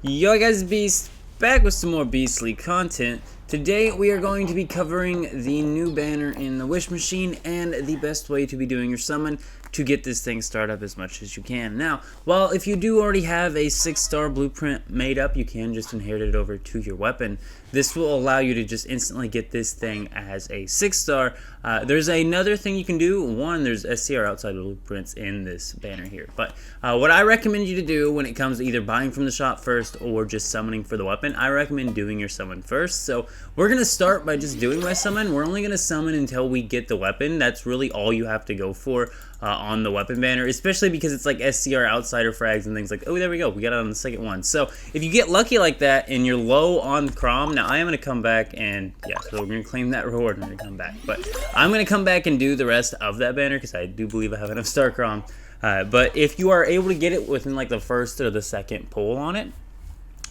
Yo guys, Beast, back with some more Beastly content. Today we are going to be covering the new banner in the Wish Machine and the best way to be doing your summon to get this thing started up as much as you can. Now, well, if you do already have a 6-star blueprint made up, you can just inherit it over to your weapon. This will allow you to just instantly get this thing as a 6-star. There's another thing you can do. One, there's SCR outside blueprints in this banner here. But what I recommend you to do when it comes to either buying from the shop first or just summoning for the weapon, I recommend doing your summon first. So we're going to start by just doing my summon. We're only going to summon until we get the weapon. That's really all you have to go for on the weapon banner, especially because it's like SCR outsider frags and things like, oh, there we go. We got it on the second one. So if you get lucky like that and you're low on Crom, now I am going to come back and, yeah, so we're going to claim that reward and we're going to come back. But I'm going to come back and do the rest of that banner because I do believe I have enough star Crom. But if you are able to get it within like the first or the second pull on it,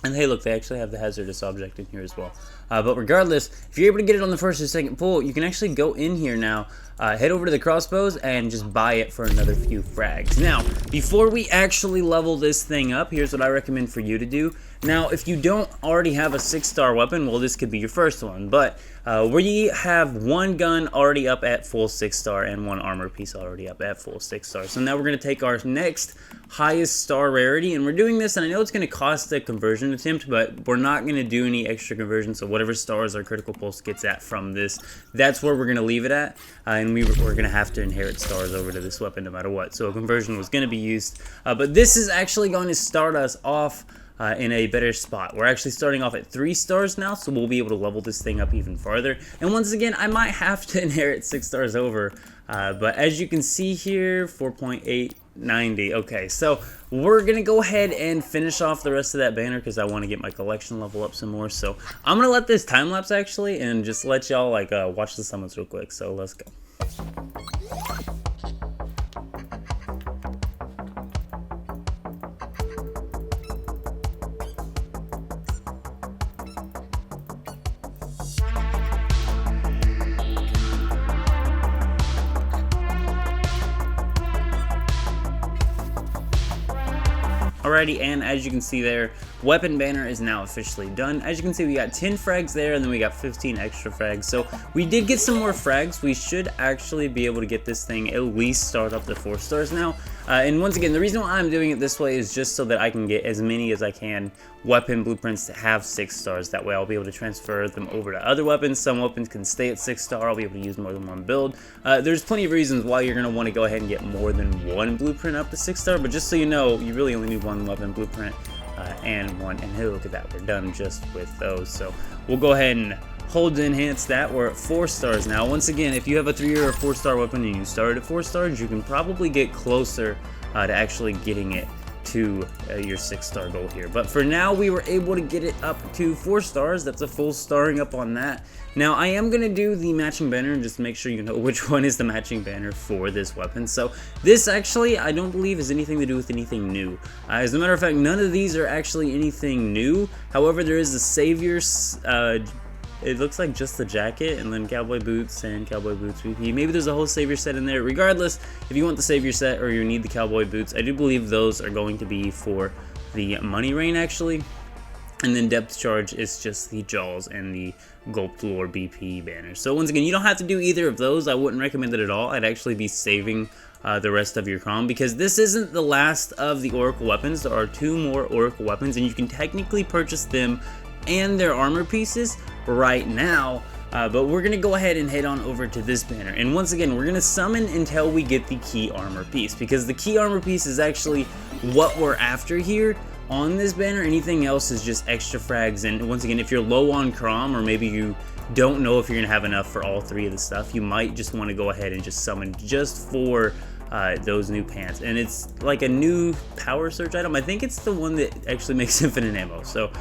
and hey, look, they actually have the hazardous object in here as well. But regardless, if you're able to get it on the first or second pull, you can actually go in here now, head over to the crossbows, and just buy it for another few frags. Now, before we actually level this thing up, here's what I recommend for you to do. Now, if you don't already have a 6-star weapon, well, this could be your first one. But we have one gun already up at full 6-star and one armor piece already up at full 6-star. So now we're going to take our next highest star rarity, and we're doing this, and I know it's going to cost a conversion attempt, but we're not going to do any extra conversion. So whatever stars our critical pulse gets at from this, that's where we're going to leave it at. And we're going to have to inherit stars over to this weapon no matter what. So a conversion was going to be used. But this is actually going to start us off in a better spot. We're actually starting off at 3 stars now, so we'll be able to level this thing up even farther. And once again, I might have to inherit 6 stars over, but as you can see here, 4.890. Okay, so we're gonna go ahead and finish off the rest of that banner because I want to get my collection level up some more. So I'm gonna let this time lapse actually and just let y'all like watch the summons real quick. So let's go. Alrighty, and as you can see there, weapon banner is now officially done. As you can see, we got 10 frags there, and then we got 15 extra frags. So we did get some more frags. We should actually be able to get this thing at least start up to 4 stars now. And once again, the reason why I'm doing it this way is just so that I can get as many as I can weapon blueprints to have 6 stars. That way I'll be able to transfer them over to other weapons. Some weapons can stay at 6-star. I'll be able to use more than one build. There's plenty of reasons why you're going to want to go ahead and get more than one blueprint up to 6-star, but just so you know, you really only need one weapon blueprint and one. And hey, look at that, we're done just with those. So we'll go ahead and hold to enhance that. We're at 4 stars now. Once again, if you have a 3 or a 4-star weapon and you started at 4 stars, you can probably get closer to actually getting it to your 6-star goal here. But for now, we were able to get it up to 4 stars. That's a full starring up on that. Now, I am going to do the matching banner and just make sure you know which one is the matching banner for this weapon. So this actually, I don't believe has anything to do with anything new. As a matter of fact, none of these are actually anything new. However, there is a Savior's it looks like just the jacket and then cowboy boots and cowboy boots VP. Maybe there's a whole savior set in there. Regardless, if you want the savior set or you need the cowboy boots, I do believe those are going to be for the money rain actually. And then depth charge is just the jaws and the Gulp Lore BP banner. So once again, you don't have to do either of those. I wouldn't recommend it at all. I'd actually be saving the rest of your Crom because this isn't the last of the Oracle weapons. There are 2 more Oracle weapons and you can technically purchase them and their armor pieces right now, but we're gonna go ahead and head on over to this banner, and once again we're gonna summon until we get the key armor piece, because the key armor piece is actually what we're after here on this banner. Anything else is just extra frags, and once again, if you're low on Crom or maybe you don't know if you're gonna have enough for all 3 of the stuff, you might just want to go ahead and just summon just for those new pants. And it's like a new power surge item. I think it's the one that actually makes infinite ammo, so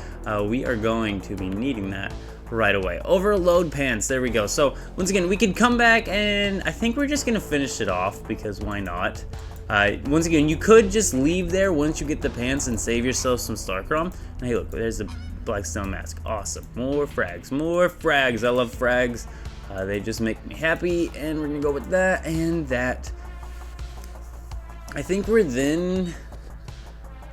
we are going to be needing that right away. Overload pants, there we go. So once again, we could come back and I think we're just gonna finish it off because why not. Once again, you could just leave there once you get the pants and save yourself some star Crom. And hey, look, there's the Blackstone mask. Awesome. More frags, more frags. I love frags. They just make me happy, and we're gonna go with that and that. I think we're then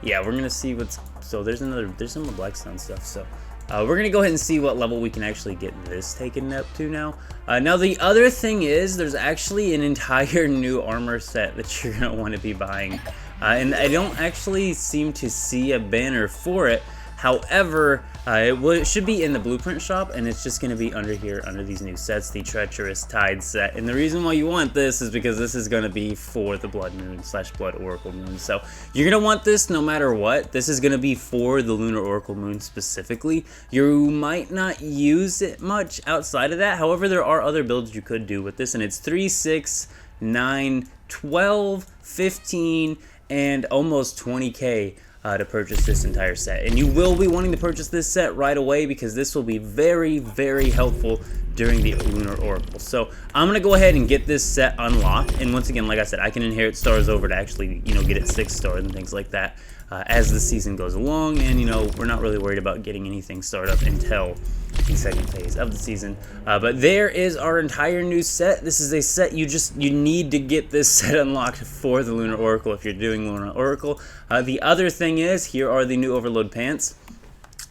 yeah, we're gonna see what's, so there's some more Blackstone stuff, so we're gonna go ahead and see what level we can actually get this taken up to now. Now the other thing is, there's actually an entire new armor set that you're gonna want to be buying, and I don't actually seem to see a banner for it. However, it should be in the blueprint shop, and it's just going to be under here, under these new sets, the Treacherous Tide set. And the reason why you want this is because this is going to be for the Blood Moon / Blood Oracle Moon. So you're going to want this no matter what. This is going to be for the Lunar Oracle Moon specifically. You might not use it much outside of that. However, there are other builds you could do with this, and it's 3, 6, 9, 12, 15, and almost 20k. To purchase this entire set, and you will be wanting to purchase this set right away because this will be very, very helpful during the Lunar Oracle. So I'm gonna go ahead and get this set unlocked, and once again, like I said, I can inherit stars over to actually, you know, get it 6 stars and things like that as the season goes along. And you know, we're not really worried about getting anything started up until the second phase of the season. But there is our entire new set. This is a set you need to get this set unlocked for the Lunar Oracle if you're doing Lunar Oracle. The other thing is, here are the new Overload pants.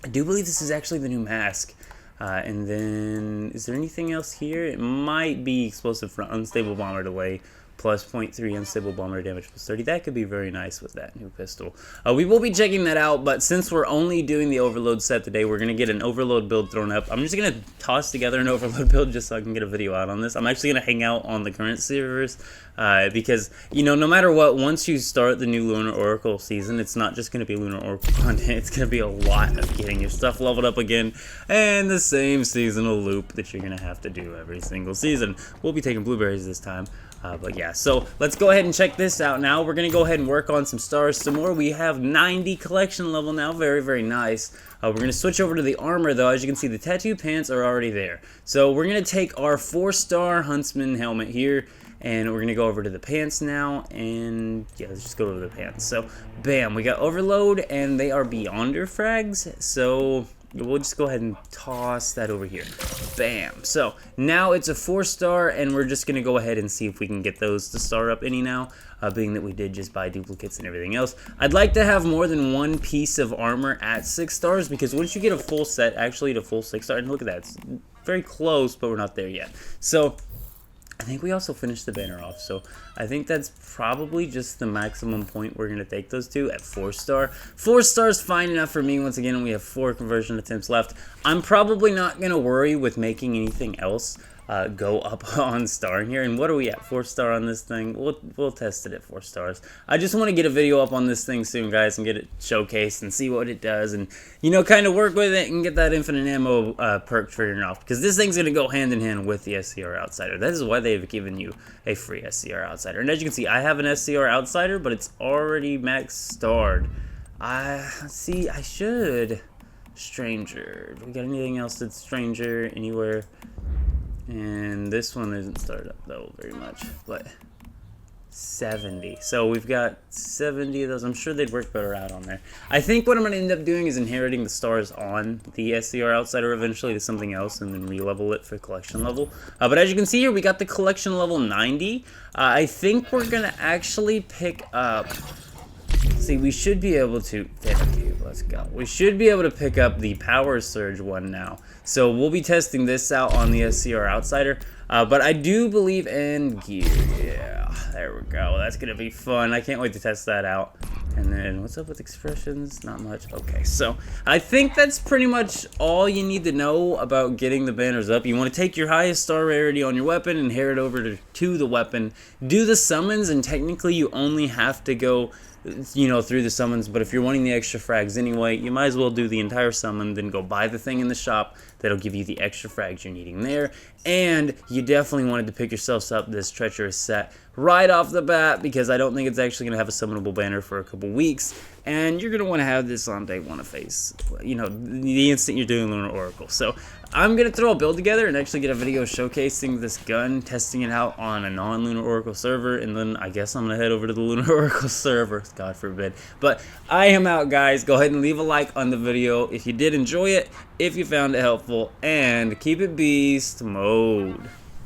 I do believe this is actually the new mask. And then, is there anything else here? It might be explosive front, unstable bomber delay, plus 0.3 unstable bomber damage plus 30. That could be very nice with that new pistol. We will be checking that out, but since we're only doing the Overload set today, we're going to get an Overload build thrown up. I'm just going to toss together an Overload build just so I can get a video out on this. I'm actually going to hang out on the current servers because, you know, no matter what, once you start the new Lunar Oracle season, it's not just going to be Lunar Oracle content. It's going to be a lot of getting your stuff leveled up again and the same seasonal loop that you're going to have to do every single season. We'll be taking blueberries this time. But yeah, so let's go ahead and check this out now. We're going to go ahead and work on some stars some more. We have 90 collection level now. Very, very nice. We're going to switch over to the armor, though. As you can see, the tattoo pants are already there. So we're going to take our 4-star Huntsman helmet here, and we're going to go over to the pants now. And yeah, let's just go over the pants. So bam, we got Overload, and they are Beyonder frags. So we'll just go ahead and toss that over here. Bam. So now it's a 4-star, and we're just going to go ahead and see if we can get those to start up any now, being that we did just buy duplicates and everything else. I'd like to have more than one piece of armor at 6 stars, because once you get a full set, actually to full 6 star, and look at that, it's very close, but we're not there yet. So I think we also finished the banner off, so I think that's probably just the maximum point we're going to take those to at 4-star. 4 stars fine enough for me. Once again, we have 4 conversion attempts left. I'm probably not going to worry with making anything else go up on star in here. And what are we at? 4-star on this thing? We'll test it at 4 stars. I just want to get a video up on this thing soon, guys, and get it showcased and see what it does, and you know, kind of work with it and get that infinite ammo perk triggering off, because this thing's gonna go hand in hand with the SCR Outsider. That is why they've given you a free SCR Outsider. And as you can see, I have an SCR Outsider, but it's already max starred. See, I should Stranger. Do we got anything else that's Stranger anywhere? And this one isn't started up though very much, but 70. So we've got 70 of those. I'm sure they'd work better out on there. I think what I'm going to end up doing is inheriting the stars on the SCR Outsider eventually to something else, and then re-level it for collection level. But as you can see here, we got the collection level 90. I think we're going to actually pick up... See, we should be able to... Thank you, let's go. We should be able to pick up the Power Surge one now. So we'll be testing this out on the SCR Outsider. But I do believe in gear. Yeah, there we go. That's going to be fun. I can't wait to test that out. And then, what's up with expressions? Not much. Okay, so I think that's pretty much all you need to know about getting the banners up. You want to take your highest star rarity on your weapon and head over to the weapon. Do the summons, and technically you only have to go, you know, through the summons. But if you're wanting the extra frags anyway, you might as well do the entire summon, then go buy the thing in the shop. That'll give you the extra frags you're needing there. And you definitely wanted to pick yourselves up this treacherous set right off the bat, because I don't think it's actually going to have a summonable banner for a couple weeks. And you're going to want to have this on day 1 of phase, you know, the instant you're doing Lunar Oracle. So I'm going to throw a build together and actually get a video showcasing this gun, testing it out on a non-Lunar Oracle server, and then I guess I'm going to head over to the Lunar Oracle server, God forbid. But I am out, guys. Go ahead and leave a like on the video if you did enjoy it, if you found it helpful, and keep it beast mode.